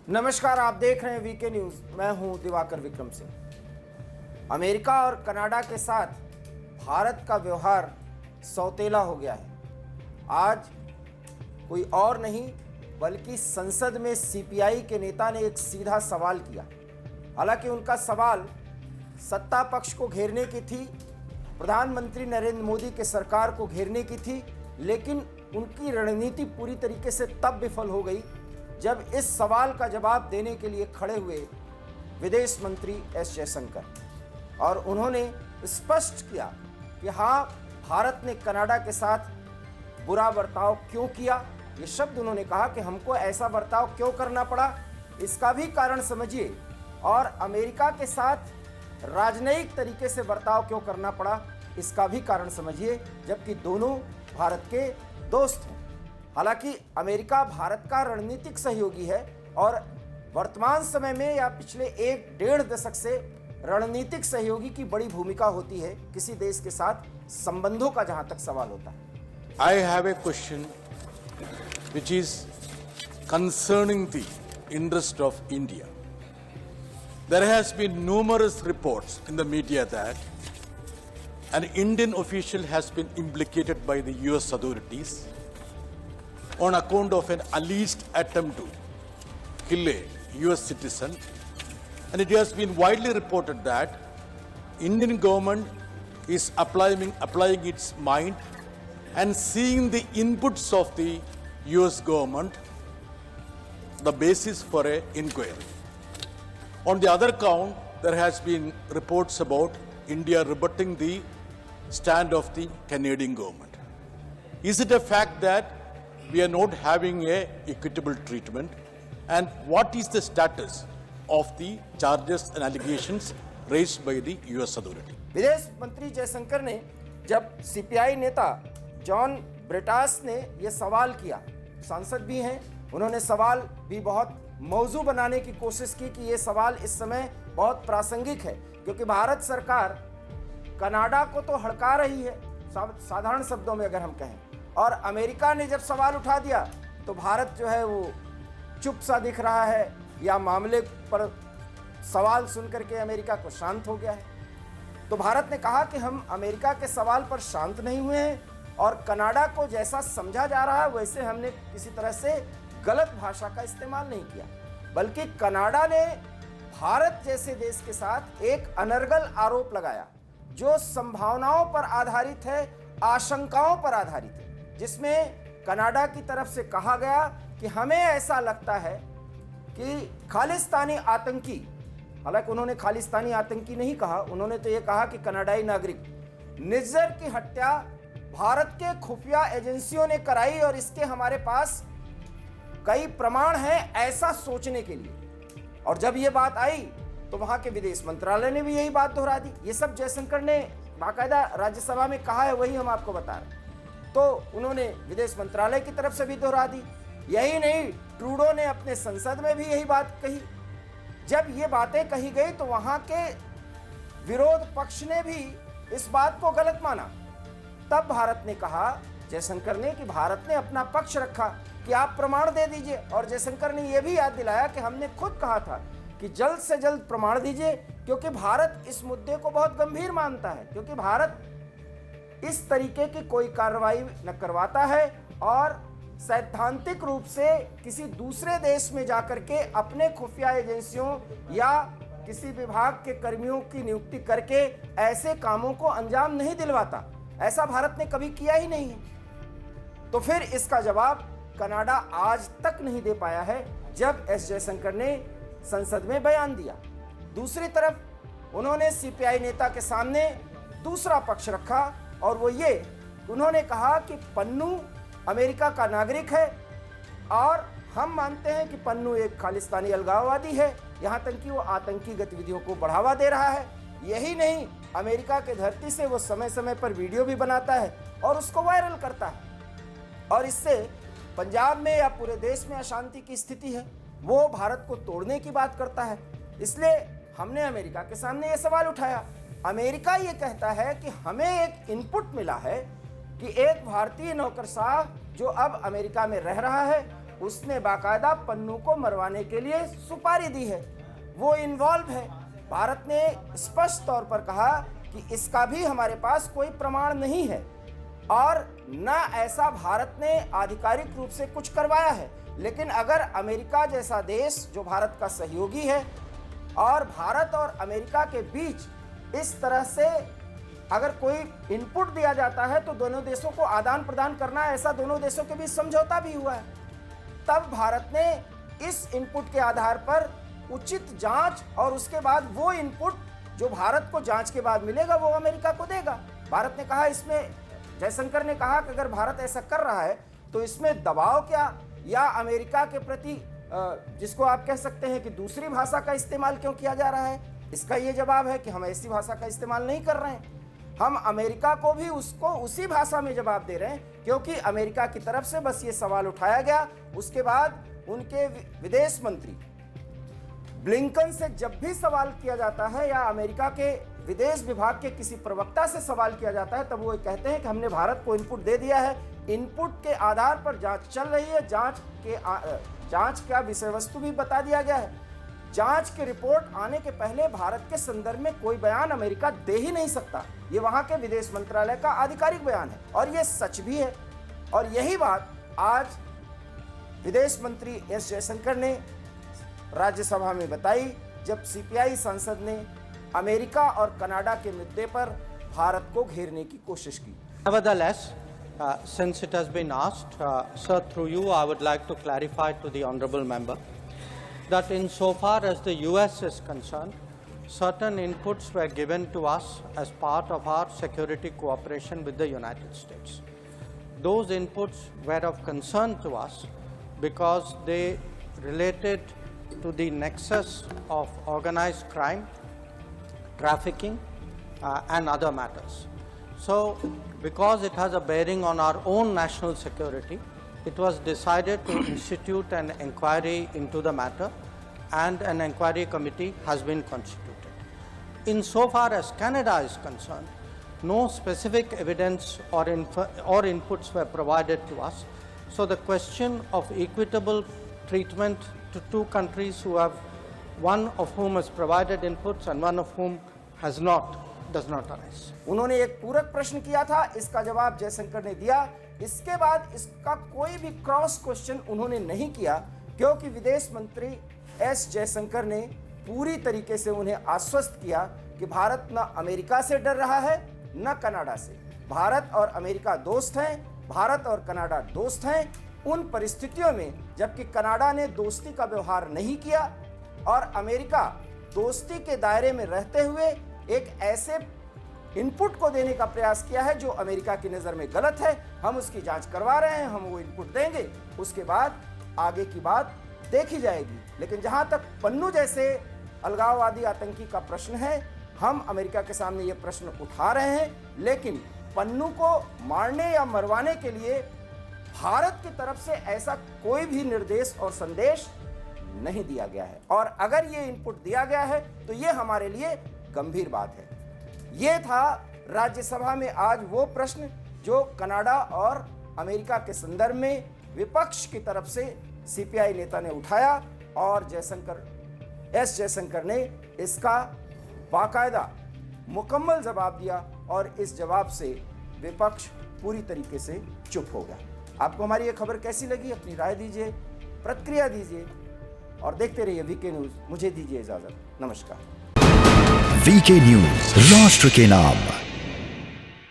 नमस्कार, आप देख रहे हैं वीके न्यूज। मैं हूं दिवाकर विक्रम सिंह। अमेरिका और कनाडा के साथ भारत का व्यवहार सौतेला हो गया है। आज कोई और नहीं बल्कि संसद में सीपीआई के नेता ने एक सीधा सवाल किया। हालांकि उनका सवाल सत्ता पक्ष को घेरने की थी, प्रधानमंत्री नरेंद्र मोदी के सरकार को घेरने की थी, लेकिन उनकी रणनीति पूरी तरीके से तब विफल हो गई जब इस सवाल का जवाब देने के लिए खड़े हुए विदेश मंत्री एस जयशंकर, और उन्होंने स्पष्ट किया कि हाँ, भारत ने कनाडा के साथ बुरा बर्ताव क्यों किया। ये शब्द उन्होंने कहा कि हमको ऐसा बर्ताव क्यों करना पड़ा, इसका भी कारण समझिए, और अमेरिका के साथ राजनयिक तरीके से बर्ताव क्यों करना पड़ा, इसका भी कारण समझिए, जबकि दोनों भारत के दोस्त हैं। हालांकि अमेरिका भारत का रणनीतिक सहयोगी है और वर्तमान समय में या पिछले 1-1.5 दशक से रणनीतिक सहयोगी की बड़ी भूमिका होती है किसी देश के साथ संबंधों का, जहां तक सवाल होता है। I have a question which is concerning the interest of India. There has been numerous reports in the media that an Indian official has been implicated by the US authorities on account of an alleged attempt to kill a US citizen, and it has been widely reported that Indian government is applying its mind and seeing the inputs of the US government the basis for an inquiry. On the other count, there has been reports about India rebutting the stand of the Canadian government. Is it a fact that we are not having a equitable treatment, and what is the status of the charges and allegations raised by the US authority? विदेश मंत्री जयशंकर ने जब CPI नेता John Brittas ने यह सवाल किया, सांसद भी हैं, उन्होंने सवाल भी बहुत मौजू बनाने की कोशिश की कि यह सवाल इस समय बहुत प्रासंगिक है, क्योंकि भारत सरकार कनाडा को तो हड़का रही है, साधारण शब्दों में अगर हम कहें, और अमेरिका ने जब सवाल उठा दिया तो भारत जो है वो चुप सा दिख रहा है, या मामले पर सवाल सुनकर के अमेरिका को शांत हो गया है। तो भारत ने कहा कि हम अमेरिका के सवाल पर शांत नहीं हुए हैं, और कनाडा को जैसा समझा जा रहा है वैसे हमने किसी तरह से गलत भाषा का इस्तेमाल नहीं किया, बल्कि कनाडा ने भारत जैसे देश के साथ एक अनर्गल आरोप लगाया जो संभावनाओं पर आधारित है, आशंकाओं पर आधारित है, जिसमें कनाडा की तरफ से कहा गया कि हमें ऐसा लगता है कि खालिस्तानी आतंकी, हालांकि उन्होंने खालिस्तानी आतंकी नहीं कहा, उन्होंने तो ये कहा कि कनाडाई नागरिक निज्जर की हत्या भारत के खुफिया एजेंसियों ने कराई, और इसके हमारे पास कई प्रमाण हैं ऐसा सोचने के लिए। और जब ये बात आई तो वहां के विदेश मंत्रालय ने भी यही बात दोहरा दी। ये सब जयशंकर ने बाकायदा राज्यसभा में कहा है, वही हम आपको बता रहे हैं। तो उन्होंने विदेश मंत्रालय की तरफ से भी दोहरा दी। यही नहीं, ट्रूडो ने अपने संसद में भी यही बात कही। जब ये बातें कही गई तो वहां के विरोध पक्ष ने भी इस बात को गलत माना। तब भारत ने कहा, जयशंकर ने, कि भारत ने अपना पक्ष रखा कि आप प्रमाण दे दीजिए, और जयशंकर ने यह भी याद दिलाया कि हमने खुद कहा था कि जल्द से जल्द प्रमाण दीजिए, क्योंकि भारत इस मुद्दे को बहुत गंभीर मानता है, क्योंकि भारत इस तरीके की कोई कार्रवाई न करवाता है और सैद्धांतिक रूप से किसी दूसरे देश में जाकर के अपने खुफिया एजेंसियों या किसी विभाग के कर्मियों की नियुक्ति करके ऐसे कामों को अंजाम नहीं दिलवाता। ऐसा भारत ने कभी किया ही नहीं है। तो फिर इसका जवाब कनाडा आज तक नहीं दे पाया है, जब एस जयशंकर ने संसद में बयान दिया। दूसरी तरफ उन्होंने सीपीआई नेता के सामने दूसरा पक्ष रखा, और वो ये, उन्होंने कहा कि पन्नू अमेरिका का नागरिक है और हम मानते हैं कि पन्नू एक खालिस्तानी अलगाववादी है, यहाँ तक कि वो आतंकी गतिविधियों को बढ़ावा दे रहा है। यही नहीं, अमेरिका के धरती से वो समय समय पर वीडियो भी बनाता है और उसको वायरल करता है, और इससे पंजाब में या पूरे देश में अशांति की स्थिति है, वो भारत को तोड़ने की बात करता है। इसलिए हमने अमेरिका के सामने ये सवाल उठाया। अमेरिका ये कहता है कि हमें एक इनपुट मिला है कि एक भारतीय नौकरशाह जो अब अमेरिका में रह रहा है उसने बाकायदा पन्नू को मरवाने के लिए सुपारी दी है, वो इन्वॉल्व है। भारत ने स्पष्ट तौर पर कहा कि इसका भी हमारे पास कोई प्रमाण नहीं है और न ऐसा भारत ने आधिकारिक रूप से कुछ करवाया है। लेकिन अगर अमेरिका जैसा देश जो भारत का सहयोगी है और भारत और अमेरिका के बीच इस तरह से अगर कोई इनपुट दिया जाता है तो दोनों देशों को आदान प्रदान करना है, ऐसा दोनों देशों के बीच समझौता भी हुआ है। तब भारत ने इस इनपुट के आधार पर उचित जांच और उसके बाद वो इनपुट जो भारत को जांच के बाद मिलेगा वो अमेरिका को देगा। भारत ने कहा, इसमें जयशंकर ने कहा कि अगर भारत ऐसा कर रहा है तो इसमें दबाव क्या या अमेरिका के प्रति जिसको आप कह सकते हैं कि दूसरी भाषा का इस्तेमाल क्यों किया जा रहा है। इसका ये जवाब है कि हम ऐसी भाषा का इस्तेमाल नहीं कर रहे हैं, हम अमेरिका को भी उसको उसी भाषा में जवाब दे रहे हैं, क्योंकि अमेरिका की तरफ से बस ये सवाल उठाया गया। उसके बाद उनके विदेश मंत्री ब्लिंकन से जब भी सवाल किया जाता है या अमेरिका के विदेश विभाग के किसी प्रवक्ता से सवाल किया जाता है तब वो कहते हैं कि हमने भारत को इनपुट दे दिया है, इनपुट के आधार पर जांच चल रही है, जांच का विषय वस्तु भी बता दिया गया है। जांच की रिपोर्ट आने के पहले भारत के संदर्भ में कोई बयान अमेरिका दे ही नहीं सकता। ये वहां के विदेश मंत्रालय का आधिकारिक बयान है और ये सच भी है। और यही बात आज विदेश मंत्री एस जयशंकर ने राज्यसभा में बताई जब सीपीआई सांसद ने अमेरिका और कनाडा के मुद्दे पर भारत को घेरने की कोशिश की। Nevertheless, since it has been asked, sir, through you, I would like to clarify to the honourable member that insofar as the US is concerned, certain inputs were given to us as part of our security cooperation with the United States. Those inputs were of concern to us because they related to the nexus of organized crime, trafficking, and other matters. So, because it has a bearing on our own national security, it was decided to institute an inquiry into the matter, and an inquiry committee has been constituted. Insofar as Canada is concerned, no specific evidence or inputs were provided to us. So the question of equitable treatment to two countries who have, one of whom has provided inputs and one of whom has not, does not arise. उन्होंने एक पूरक प्रश्न किया था, इसका जवाब जयशंकर ने दिया। इसके बाद इसका कोई भी क्रॉस क्वेश्चन उन्होंने नहीं किया, क्योंकि विदेश मंत्री एस जयशंकर ने पूरी तरीके से उन्हें आश्वस्त किया कि भारत न अमेरिका से डर रहा है न कनाडा से। भारत और अमेरिका दोस्त हैं, भारत और कनाडा दोस्त हैं। उन परिस्थितियों में जबकि कनाडा ने दोस्ती का व्यवहार नहीं किया और अमेरिका दोस्ती के दायरे में रहते हुए एक ऐसे इनपुट को देने का प्रयास किया है जो अमेरिका की नज़र में गलत है, हम उसकी जांच करवा रहे हैं, हम वो इनपुट देंगे, उसके बाद आगे की बात देखी जाएगी। लेकिन जहां तक पन्नू जैसे अलगाववादी आतंकी का प्रश्न है, हम अमेरिका के सामने ये प्रश्न उठा रहे हैं, लेकिन पन्नू को मारने या मरवाने के लिए भारत की तरफ से ऐसा कोई भी निर्देश और संदेश नहीं दिया गया है। और अगर ये इनपुट दिया गया है तो ये हमारे लिए गंभीर बात है। ये था राज्यसभा में आज वो प्रश्न जो कनाडा और अमेरिका के संदर्भ में विपक्ष की तरफ से सीपीआई नेता ने उठाया और एस जयशंकर ने इसका बाकायदा मुकम्मल जवाब दिया और इस जवाब से विपक्ष पूरी तरीके से चुप हो गया। आपको हमारी ये खबर कैसी लगी? अपनी राय दीजिए, प्रतिक्रिया दीजिए और देखते रहिए वीके न्यूज़। मुझे दीजिए इजाजत। नमस्कार। वीके न्यूज़, राष्ट्र के नाम।